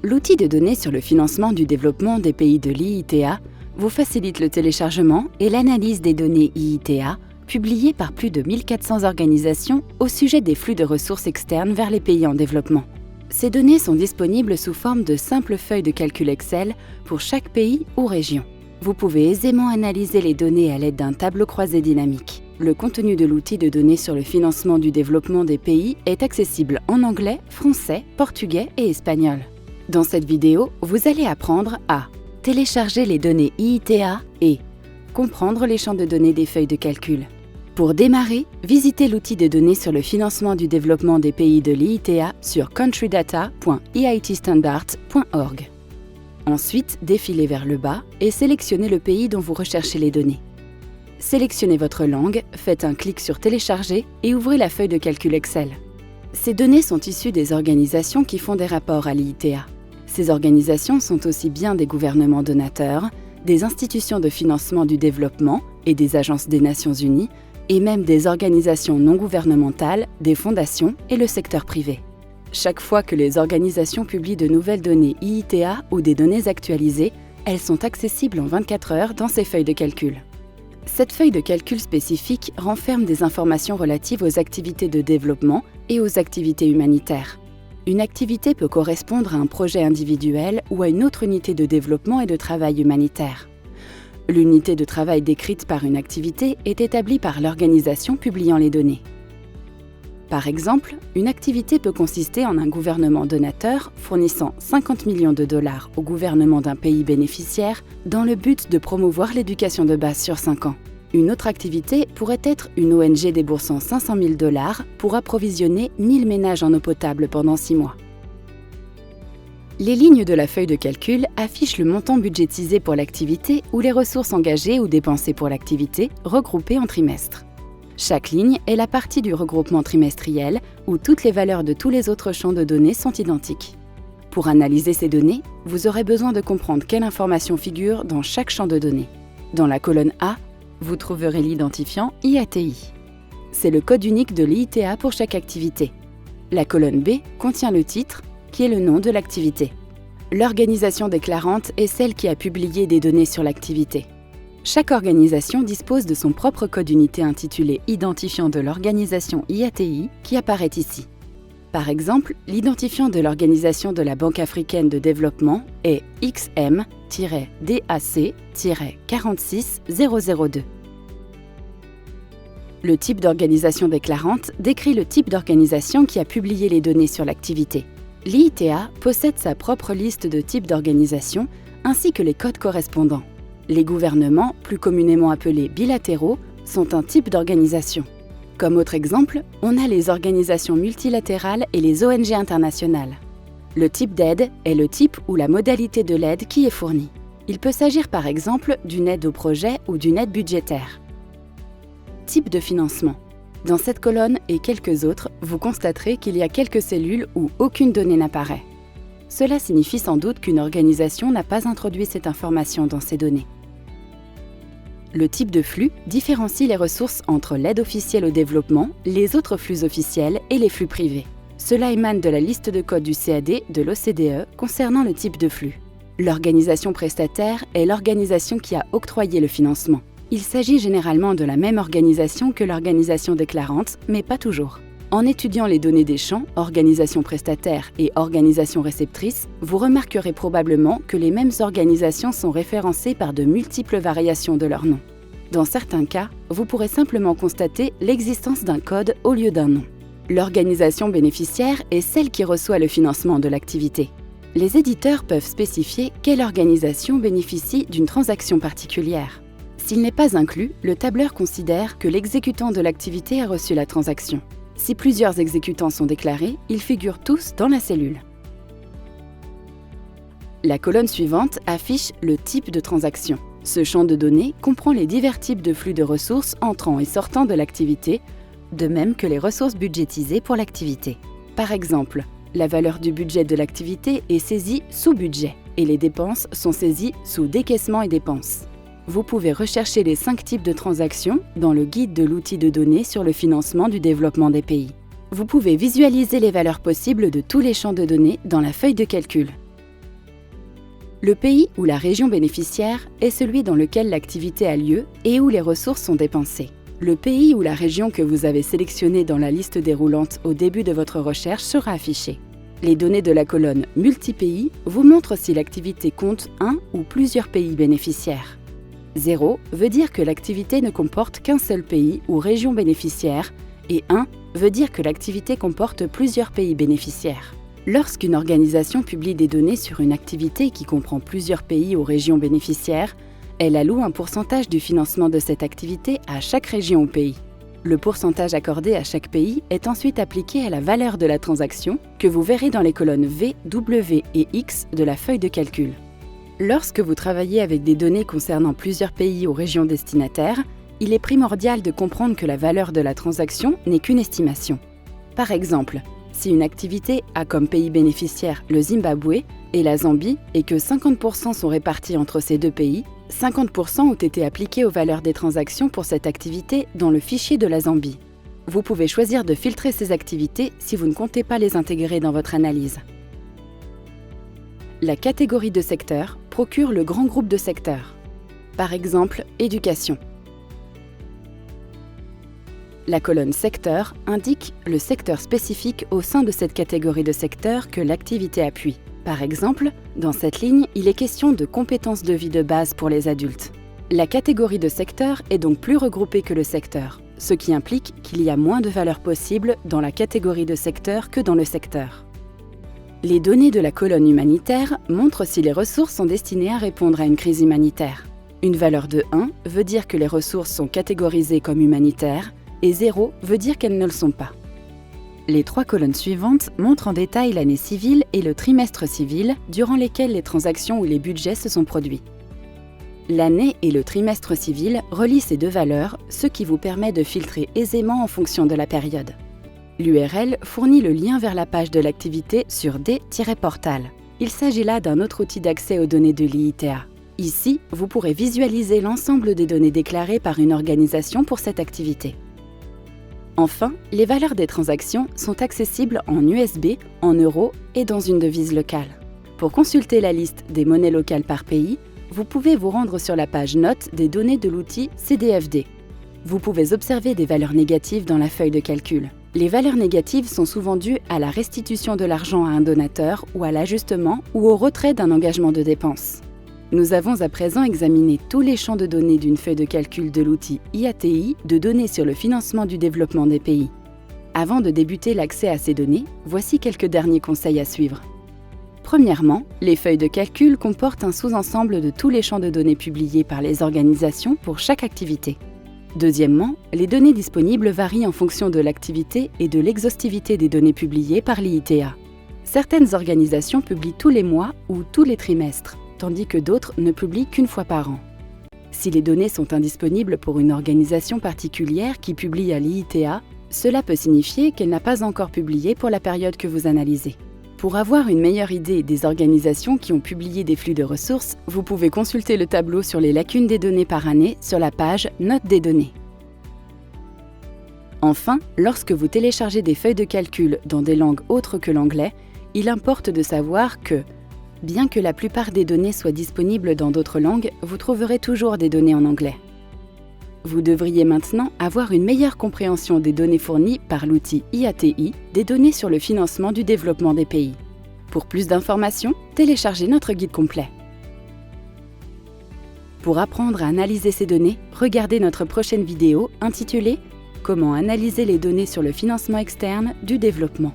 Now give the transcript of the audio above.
L'outil de données sur le financement du développement des pays de l'IITA vous facilite le téléchargement et l'analyse des données IITA publiées par plus de 1400 organisations au sujet des flux de ressources externes vers les pays en développement. Ces données sont disponibles sous forme de simples feuilles de calcul Excel pour chaque pays ou région. Vous pouvez aisément analyser les données à l'aide d'un tableau croisé dynamique. Le contenu de l'outil de données sur le financement du développement des pays est accessible en anglais, français, portugais et espagnol. Dans cette vidéo, vous allez apprendre à télécharger les données IITA et comprendre les champs de données des feuilles de calcul. Pour démarrer, visitez l'outil de données sur le financement du développement des pays de l'IITA sur countrydata.eitstandards.org. Ensuite, défilez vers le bas et sélectionnez le pays dont vous recherchez les données. Sélectionnez votre langue, faites un clic sur « Télécharger » et ouvrez la feuille de calcul Excel. Ces données sont issues des organisations qui font des rapports à l'IITA. Ces organisations sont aussi bien des gouvernements donateurs, des institutions de financement du développement et des agences des Nations Unies, et même des organisations non gouvernementales, des fondations et le secteur privé. Chaque fois que les organisations publient de nouvelles données IITA ou des données actualisées, elles sont accessibles en 24 heures dans ces feuilles de calcul. Cette feuille de calcul spécifique renferme des informations relatives aux activités de développement et aux activités humanitaires. Une activité peut correspondre à un projet individuel ou à une autre unité de développement et de travail humanitaire. L'unité de travail décrite par une activité est établie par l'organisation publiant les données. Par exemple, une activité peut consister en un gouvernement donateur fournissant 50 millions de dollars au gouvernement d'un pays bénéficiaire dans le but de promouvoir l'éducation de base sur 5 ans. Une autre activité pourrait être une ONG déboursant 500 000 dollars pour approvisionner 1000 ménages en eau potable pendant 6 mois. Les lignes de la feuille de calcul affichent le montant budgétisé pour l'activité ou les ressources engagées ou dépensées pour l'activité, regroupées en trimestres. Chaque ligne est la partie du regroupement trimestriel où toutes les valeurs de tous les autres champs de données sont identiques. Pour analyser ces données, vous aurez besoin de comprendre quelle information figure dans chaque champ de données. Dans la colonne A, vous trouverez l'identifiant IATI. C'est le code unique de l'IITA pour chaque activité. La colonne B contient le titre, qui est le nom de l'activité. L'organisation déclarante est celle qui a publié des données sur l'activité. Chaque organisation dispose de son propre code unité intitulé Identifiant de l'organisation IATI qui apparaît ici. Par exemple, l'identifiant de l'Organisation de la Banque africaine de développement est XM-DAC-46002. Le type d'organisation déclarante décrit le type d'organisation qui a publié les données sur l'activité. L'IITA possède sa propre liste de types d'organisation ainsi que les codes correspondants. Les gouvernements, plus communément appelés bilatéraux, sont un type d'organisation. Comme autre exemple, on a les organisations multilatérales et les ONG internationales. Le type d'aide est le type ou la modalité de l'aide qui est fournie. Il peut s'agir par exemple d'une aide au projet ou d'une aide budgétaire. Type de financement. Dans cette colonne et quelques autres, vous constaterez qu'il y a quelques cellules où aucune donnée n'apparaît. Cela signifie sans doute qu'une organisation n'a pas introduit cette information dans ses données. Le type de flux différencie les ressources entre l'aide officielle au développement, les autres flux officiels et les flux privés. Cela émane de la liste de code du CAD de l'OCDE concernant le type de flux. L'organisation prestataire est l'organisation qui a octroyé le financement. Il s'agit généralement de la même organisation que l'organisation déclarante, mais pas toujours. En étudiant les données des champs, organisation prestataire et organisation réceptrice, vous remarquerez probablement que les mêmes organisations sont référencées par de multiples variations de leur nom. Dans certains cas, vous pourrez simplement constater l'existence d'un code au lieu d'un nom. L'organisation bénéficiaire est celle qui reçoit le financement de l'activité. Les éditeurs peuvent spécifier quelle organisation bénéficie d'une transaction particulière. S'il n'est pas inclus, le tableur considère que l'exécutant de l'activité a reçu la transaction. Si plusieurs exécutants sont déclarés, ils figurent tous dans la cellule. La colonne suivante affiche le type de transaction. Ce champ de données comprend les divers types de flux de ressources entrant et sortant de l'activité, de même que les ressources budgétisées pour l'activité. Par exemple, la valeur du budget de l'activité est saisie sous budget et les dépenses sont saisies sous décaissement et dépenses. Vous pouvez rechercher les 5 types de transactions dans le guide de l'outil de données sur le financement du développement des pays. Vous pouvez visualiser les valeurs possibles de tous les champs de données dans la feuille de calcul. Le pays ou la région bénéficiaire est celui dans lequel l'activité a lieu et où les ressources sont dépensées. Le pays ou la région que vous avez sélectionné dans la liste déroulante au début de votre recherche sera affiché. Les données de la colonne « Multipays » vous montrent si l'activité compte un ou plusieurs pays bénéficiaires. 0 veut dire que l'activité ne comporte qu'un seul pays ou région bénéficiaire et 1 veut dire que l'activité comporte plusieurs pays bénéficiaires. Lorsqu'une organisation publie des données sur une activité qui comprend plusieurs pays ou régions bénéficiaires, elle alloue un pourcentage du financement de cette activité à chaque région ou pays. Le pourcentage accordé à chaque pays est ensuite appliqué à la valeur de la transaction que vous verrez dans les colonnes V, W et X de la feuille de calcul. Lorsque vous travaillez avec des données concernant plusieurs pays ou régions destinataires, il est primordial de comprendre que la valeur de la transaction n'est qu'une estimation. Par exemple, si une activité a comme pays bénéficiaires le Zimbabwe et la Zambie et que 50% sont répartis entre ces deux pays, 50% ont été appliqués aux valeurs des transactions pour cette activité dans le fichier de la Zambie. Vous pouvez choisir de filtrer ces activités si vous ne comptez pas les intégrer dans votre analyse. La catégorie de secteur procure le grand groupe de secteurs. Par exemple, éducation. La colonne secteur indique le secteur spécifique au sein de cette catégorie de secteurs que l'activité appuie. Par exemple, dans cette ligne, il est question de compétences de vie de base pour les adultes. La catégorie de secteur est donc plus regroupée que le secteur, ce qui implique qu'il y a moins de valeurs possibles dans la catégorie de secteur que dans le secteur. Les données de la colonne humanitaire montrent si les ressources sont destinées à répondre à une crise humanitaire. Une valeur de 1 veut dire que les ressources sont catégorisées comme humanitaires et 0 veut dire qu'elles ne le sont pas. Les 3 colonnes suivantes montrent en détail l'année civile et le trimestre civil durant lesquels les transactions ou les budgets se sont produits. L'année et le trimestre civil relient ces deux valeurs, ce qui vous permet de filtrer aisément en fonction de la période. L'URL fournit le lien vers la page de l'activité sur D-Portal. Il s'agit là d'un autre outil d'accès aux données de l'IITA. Ici, vous pourrez visualiser l'ensemble des données déclarées par une organisation pour cette activité. Enfin, les valeurs des transactions sont accessibles en USB, en euros et dans une devise locale. Pour consulter la liste des monnaies locales par pays, vous pouvez vous rendre sur la page Notes des données de l'outil CDFD. Vous pouvez observer des valeurs négatives dans la feuille de calcul. Les valeurs négatives sont souvent dues à la restitution de l'argent à un donateur ou à l'ajustement ou au retrait d'un engagement de dépense. Nous avons à présent examiné tous les champs de données d'une feuille de calcul de l'outil IATI de données sur le financement du développement des pays. Avant de débuter l'accès à ces données, voici quelques derniers conseils à suivre. Premièrement, les feuilles de calcul comportent un sous-ensemble de tous les champs de données publiés par les organisations pour chaque activité. Deuxièmement, les données disponibles varient en fonction de l'activité et de l'exhaustivité des données publiées par l'IITA. Certaines organisations publient tous les mois ou tous les trimestres, tandis que d'autres ne publient qu'une fois par an. Si les données sont indisponibles pour une organisation particulière qui publie à l'IITA, cela peut signifier qu'elle n'a pas encore publié pour la période que vous analysez. Pour avoir une meilleure idée des organisations qui ont publié des flux de ressources, vous pouvez consulter le tableau sur les lacunes des données par année sur la page Notes des données. Enfin, lorsque vous téléchargez des feuilles de calcul dans des langues autres que l'anglais, il importe de savoir que, bien que la plupart des données soient disponibles dans d'autres langues, vous trouverez toujours des données en anglais. Vous devriez maintenant avoir une meilleure compréhension des données fournies par l'outil IATI, des données sur le financement du développement des pays. Pour plus d'informations, téléchargez notre guide complet. Pour apprendre à analyser ces données, regardez notre prochaine vidéo intitulée « Comment analyser les données sur le financement externe du développement ».